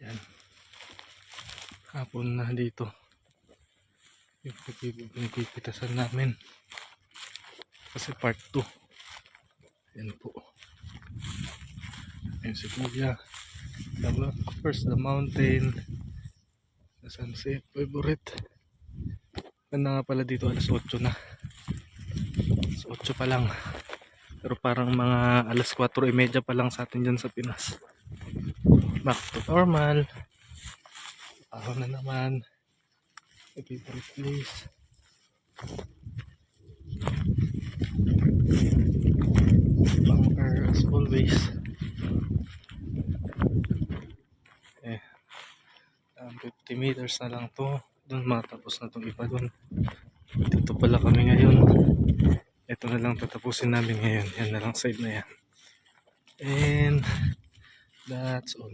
Yan. Hapon na dito. Yung pipitasan namin. Kasi part 2. Yan po. Yan si Kuya. First the mountain. The sunset. Favorite. Ganda nga pala dito, alas 8 na. Alas 8 pa lang. Pero parang mga alas 4:30 pa lang sa atin dyan sa Pinas. Back to normal. Araw na naman. My favorite place. Bunker as always. 50 meters na lang to. Doon matapos na itong iba doon. Dito pala kami ngayon. Ito na lang tatapusin namin ngayon. Yan na lang side na yan. And that's all.